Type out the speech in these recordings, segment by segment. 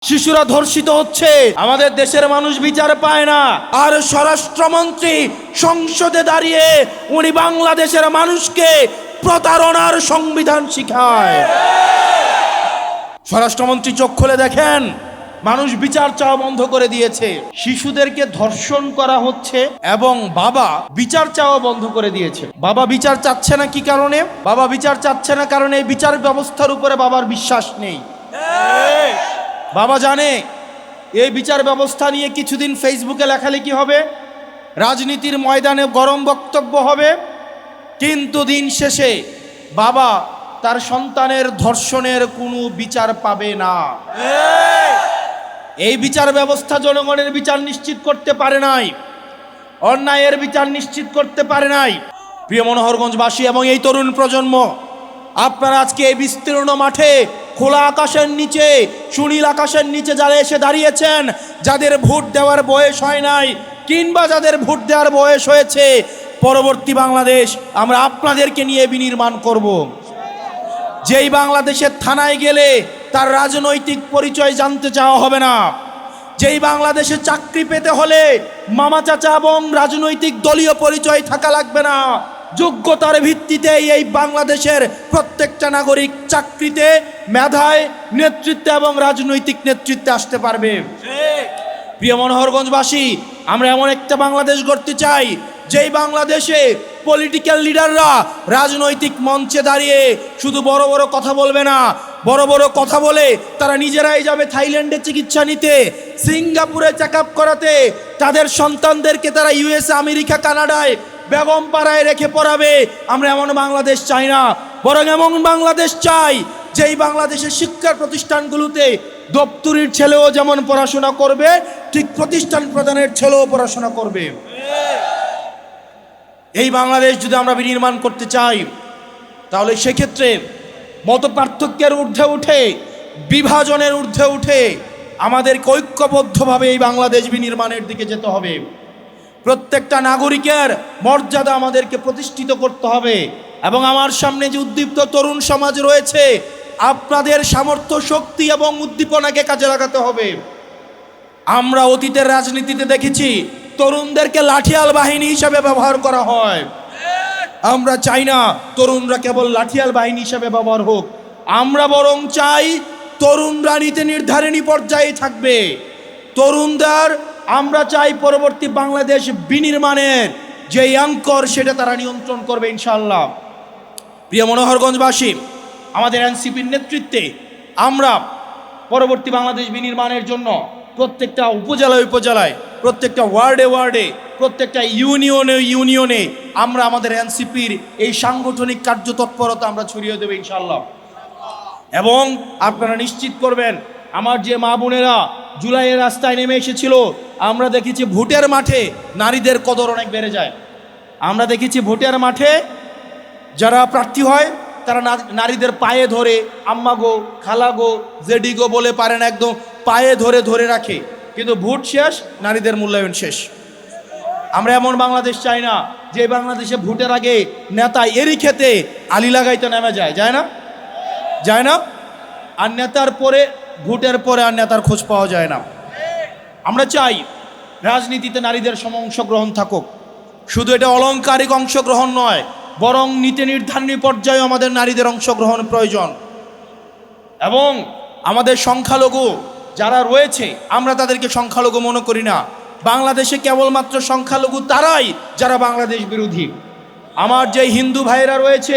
শিশুরা ধর্ষিত হচ্ছে, আমাদের দেশের মানুষ বিচার পায় না। আর স্বরাষ্ট্রমন্ত্রী সংসদে দাঁড়িয়ে উনি বাংলাদেশের মানুষকে প্রতারণার সংবিধান শিখায়। স্বরাষ্ট্রমন্ত্রী চোখ খুলে দেখেন, মানুষ বিচার চাওয়া বন্ধ করে দিয়েছে। শিশুদেরকে ধর্ষণ করা হচ্ছে এবং বাবা বিচার চাওয়া বন্ধ করে দিয়েছে। বাবা বিচার চাচ্ছে না কি কারণে? বাবা বিচার চাচ্ছে না কারণ এই বিচার ব্যবস্থার উপরে বাবার বিশ্বাস নেই। বাবা জানে এই বিচার ব্যবস্থা নিয়ে কিছুদিন ফেসবুকে লেখালেখি হবে, রাজনীতির ময়দানে গরম বক্তব্য হবে, কিন্তু দিন শেষে বাবা তার সন্তানের ধর্ষণের কোনো বিচার পাবে না। এই বিচার ব্যবস্থা জনগণের বিচার নিশ্চিত করতে পারে নাই, অন্যায়ের বিচার নিশ্চিত করতে পারে নাই। প্রিয় মনোহরগঞ্জবাসী এবং এই তরুণ প্রজন্ম, আপনারা আজকে এই বিস্তীর্ণ মাঠে খোলা আকাশের নিচে, সুনীল আকাশের নিচে যারা এসে দাঁড়িয়েছেন, যাদের ভোট দেওয়ার বয়স হয় নাই কিংবা যাদের ভোট দেওয়ার বয়স হয়েছে, পরবর্তী বাংলাদেশ আমরা আপনাদেরকে নিয়ে বিনির্মাণ করব। যেই বাংলাদেশের থানায় গেলে তার রাজনৈতিক পরিচয় জানতে চাওয়া হবে না, যেই বাংলাদেশে চাকরি পেতে হলে মামা চাচা এবং রাজনৈতিক দলীয় পরিচয় থাকা লাগবে না, যোগ্যতার ভিত্তিতে এই বাংলাদেশের প্রত্যেকটা নাগরিক চাকরিতে, মেধায়, নেতৃত্বে এবং রাজনৈতিক নেতৃত্বে আসতে পারবে। প্রিয় মনোহরগঞ্জবাসী, আমরা এমন একটা বাংলাদেশ গড়তে চাই যেই বাংলাদেশে পলিটিক্যাল লিডাররা রাজনৈতিক মঞ্চে দাঁড়িয়ে শুধু বড় বড় কথা বলবে না, বড় বড় কথা বলে তারা নিজেরাই যাবে থাইল্যান্ডে চিকিৎসা নিতে, সিঙ্গাপুরে চেক আপ করাতে, তাদের সন্তানদেরকে তারা ইউএসএ, আমেরিকা, কানাডায় বেগম পাড়ায় রেখে পড়াবে। আমরা এমন বাংলাদেশ চাই না, বরং এমন বাংলাদেশ চাই যেই বাংলাদেশের শিক্ষা প্রতিষ্ঠানগুলোতে দপ্তরির ছেলেও যেমন পড়াশোনা করবে, ঠিক প্রতিষ্ঠান প্রধানের ছেলেও পড়াশোনা করবে। এই বাংলাদেশ যদি আমরা বিনির্মাণ করতে চাই, তাহলে সেক্ষেত্রে মত পার্থক্যের ঊর্ধ্বে উঠে, বিভাজনের ঊর্ধ্বে উঠে আমাদেরকে ঐক্যবদ্ধভাবে এই বাংলাদেশ বিনির্মাণের দিকে যেতে হবে। প্রত্যেকটা নাগরিকের মর্যাদা আমাদেরকে প্রতিষ্ঠিত করতে হবে। এবং আমার সামনে যে উদ্দীপ্ত তরুণ সমাজ রয়েছে, আপনাদের সামর্থ্য, শক্তি এবং উদ্দীপনাকে কাজে লাগাতে হবে। আমরা অতীতের রাজনীতিতে দেখেছি তরুণদেরকে লাঠিয়াল বাহিনী হিসাবে ব্যবহার করা হয়। আমরা চাই না তরুণরা কেবল লাঠিয়াল বাহিনী হিসাবে ব্যবহার হোক, আমরা বরং চাই তরুণরা নীতি নির্ধারণী পর্যায়ে থাকবে। তরুণদের আমরা চাই পরবর্তী বাংলাদেশ বিনির্মাণের যে অঙ্কর সেটা তারা নিয়ন্ত্রণ করবে ইনশাআল্লাহ। প্রিয় মনোহরগঞ্জবাসী, আমাদের এনসিপির নেতৃত্বে আমরা পরবর্তী বাংলাদেশ বিনির্মাণের জন্য প্রত্যেকটা উপজেলায় উপজেলায়, প্রত্যেকটা ওয়ার্ডে ওয়ার্ডে, প্রত্যেকটা ইউনিয়নে ইউনিয়নে আমরা আমাদের এনসিপির এই সাংগঠনিক কার্যতৎপরতা আমরা ছড়িয়ে দেব ইনশাআল্লাহ। এবং আপনারা নিশ্চিত করবেন, আমার যে মা বোনেরা জুলাইয়ের রাস্তায় নেমে এসেছিল, আমরা দেখেছি ভোটের মাঠে নারীদের কদর অনেক বেড়ে যায়। আমরা দেখেছি ভোটের মাঠে যারা প্রার্থী হয় তারা নারীদের পায়ে ধরে আম্মা গো, খালা গো, জেডি গো বলে পারেন, একদম পায়ে ধরে ধরে রাখে, কিন্তু ভোট শেষ, নারীদের মূল্যায়ন শেষ। আমরা এমন বাংলাদেশ চাই না যে বাংলাদেশে ভোটের আগে নেতা এরই খেতে আলি লাগাইতে নেমে যায়, যায় না, যায় না, আর নেতার পরে, ভোটের পরে আর নেতার খোঁজ পাওয়া যায় না। আমরা চাই রাজনীতিতে নারীদের সম অংশগ্রহণ থাকুক। শুধু এটা অলংকারিক অংশগ্রহণ নয়, বরং নীতি নির্ধারণী পর্যায়ে আমাদের নারীদের অংশগ্রহণ প্রয়োজন। এবং আমাদের সংখ্যালঘু যারা রয়েছে, আমরা তাদেরকে সংখ্যালঘু মনে করি না। বাংলাদেশে কেবলমাত্র সংখ্যালঘু তারাই যারা বাংলাদেশ বিরোধী। আমার যে হিন্দু ভাইয়েরা রয়েছে,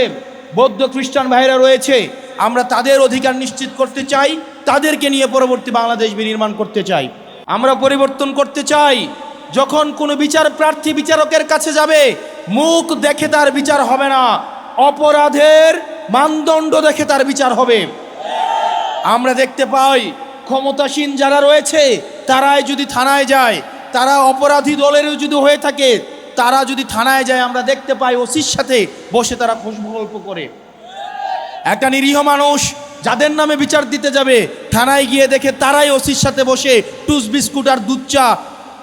বৌদ্ধ খ্রিস্টান ভাইয়েরা রয়েছে, আমরা তাদের অধিকার নিশ্চিত করতে চাই, তাদেরকে নিয়ে পরবর্তী বাংলাদেশ বিনির্মাণ করতে চাই। আমরা পরিবর্তন করতে চাই, যখন কোনো বিচার প্রার্থী বিচারকের কাছে যাবে, মুখ দেখে তার বিচার হবে না, অপরাধের মানদণ্ড দেখে তার বিচার হবে। আমরা দেখতে পাই ক্ষমতাসীন যারা রয়েছে তারাই যদি থানায় যায়, তারা অপরাধী দলেরও যদি হয়ে থাকে, তারা যদি থানায় যায়, আমরা দেখতে পাই ওসির সাথে বসে তারা খোঁজগল্প করে। একটা নিরীহ মানুষ যাদের নামে বিচার দিতে যাবে, থানায় গিয়ে দেখে তারাই ওসির সাথে বসে টুস বিস্কুট আর দুধ চা,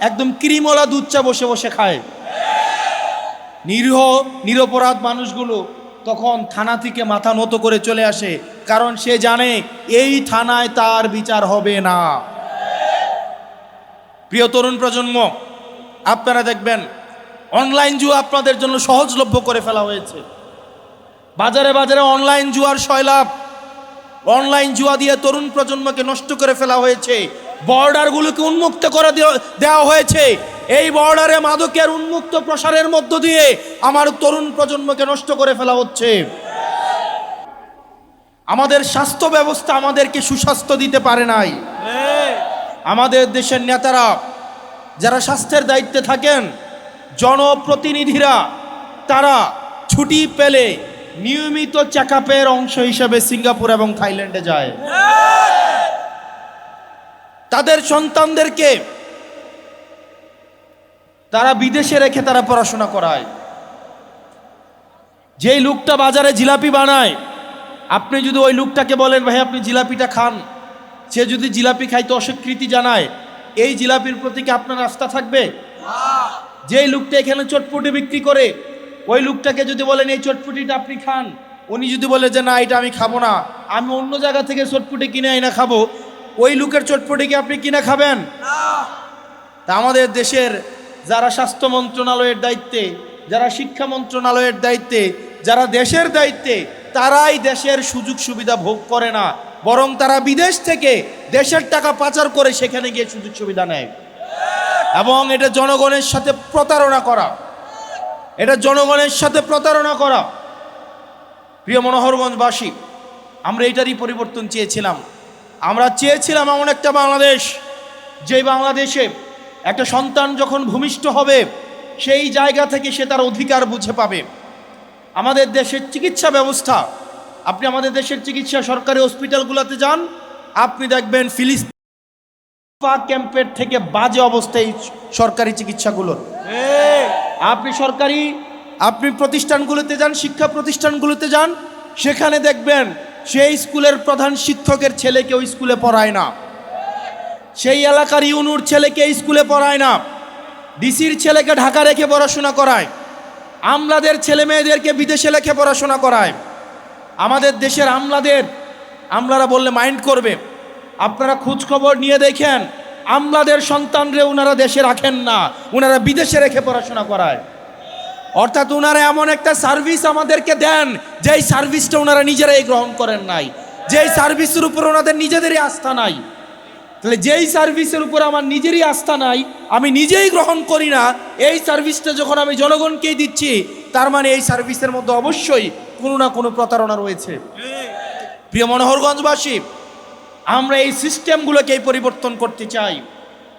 একদম ক্রিমওয়ালা দুধ চা বসে বসে খায়। নিরীহ নিরপরাধ মানুষগুলো তখন থানা থেকে মাথা নত করে চলে আসে, কারণ সে জানে এই থানায় তার বিচার হবে না। প্রিয় তরুণ প্রজন্ম, আপনারা দেখবেন অনলাইন জুয়া আপনাদের জন্য সহজলভ্য করে ফেলা হয়েছে। বাজারে বাজারে অনলাইন জুয়ার সয়লাভ, অনলাইন জুয়া দিয়ে তরুণ প্রজন্মকে নষ্ট করে ফেলা হয়েছে। বর্ডারগুলোকে উন্মুক্ত করে দেওয়া হয়েছে। এই বর্ডারে মাদকের উন্মুক্ত প্রসারের মধ্য দিয়ে আমার তরুণ প্রজন্মকে নষ্ট করে ফেলা হচ্ছে। আমাদের স্বাস্থ্য ব্যবস্থা আমাদেরকে সুস্বাস্থ্য দিতে পারে নাই। আমাদের দেশের নেতারা যারা স্বাস্থ্যের দায়িত্বে থাকেন, জনপ্রতিনিধিরা, তারা ছুটি পেলে নিয়মিত চেক আপের অংশ হিসেবে সিঙ্গাপুর এবং থাইল্যান্ডে যায়। তাদের সন্তানদেরকে তারা বিদেশে রেখে তারা পড়াশোনা করায়। যেই লোকটা বাজারে জিলাপি বানায়, আপনি যদি ওই লোকটাকে বলেন ভাই আপনি জিলাপিটা খান, সে যদি জিলাপি খাইতে অস্বীকৃতি জানায়, এই জিলাপির প্রতি কি আপনার আস্থা থাকবে? যেই লোকটা এখানে চটপটি বিক্রি করে, ওই লোকটাকে যদি বলেন এই চটপটিটা আপনি খান, উনি যদি বলে যে না এটা আমি খাবো না, আমি অন্য জায়গা থেকে চটপটি কিনে আইনা খাবো, ওই লোকের চটপটি কি আপনি কিনে খাবেন? তা আমাদের দেশের যারা স্বাস্থ্য মন্ত্রণালয়ের দায়িত্বে, যারা শিক্ষা মন্ত্রণালয়ের দায়িত্বে, যারা দেশের দায়িত্বে, তারাই দেশের সুযোগ সুবিধা ভোগ করে না, বরং তারা বিদেশ থেকে দেশের টাকা পাচার করে সেখানে গিয়ে সুযোগ সুবিধা নেয়। এবং এটা জনগণের সাথে প্রতারণা করা, এটা জনগণের সাথে প্রতারণা করা। প্রিয় মনোহরগঞ্জবাসী, আমরা এটারই পরিবর্তন চেয়েছিলাম। আমরা চেয়েছিলাম এমন একটা বাংলাদেশ, যেই বাংলাদেশে একটা সন্তান যখন ভূমিষ্ঠ হবে সেই জায়গা থেকে সে তার অধিকার বুঝে পাবে। আমাদের দেশের চিকিৎসা ব্যবস্থা, আপনি আমাদের দেশের চিকিৎসা সরকারি হসপিটালগুলোতে যান, আপনি দেখবেন ফিলিস্তিন ক্যাম্পের থেকে বাজে অবস্থায় সরকারি চিকিৎসাগুলোর। আপনি প্রতিষ্ঠানগুলোতে যান, শিক্ষা প্রতিষ্ঠানগুলোতে যান, সেখানে দেখবেন সেই স্কুলের প্রধান শিক্ষকের ছেলেকে ওই স্কুলে পড়ায় না, সেই এলাকার ইউনুর ছেলেকে স্কুলে পড়ায় না, ডিসির ছেলেকে ঢাকা রেখে পড়াশোনা করায়, আমলাদের ছেলে মেয়েদেরকে বিদেশে রেখে পড়াশোনা করায়। আমাদের দেশের আমলারা বললে মাইন্ড করবে, আপনারা খোঁজ খবর নিয়ে দেখেন, আমলাদের সন্তানরে ওনারা দেশে রাখেন না, ওনারা বিদেশে রেখে পড়াশোনা করায়। অর্থাৎ ওনারা এমন একটা সার্ভিস আমাদেরকে দেন যেই সার্ভিসটা ওনারা নিজেরাই গ্রহণ করেন নাই, যেই সার্ভিসের উপর ওনাদের নিজেদেরই আস্থা নাই। তাহলে যেই সার্ভিসের উপর আমার নিজেরই আস্থা নাই, আমি নিজেই গ্রহণ করি না, এই সার্ভিসটা যখন আমি জনগণকেই দিচ্ছি, তার মানে এই সার্ভিসের মধ্যে অবশ্যই কোনো না কোনো প্রতারণা রয়েছে। প্রিয় মনোহরগঞ্জবাসী, আমরা এই সিস্টেমগুলোকেই পরিবর্তন করতে চাই।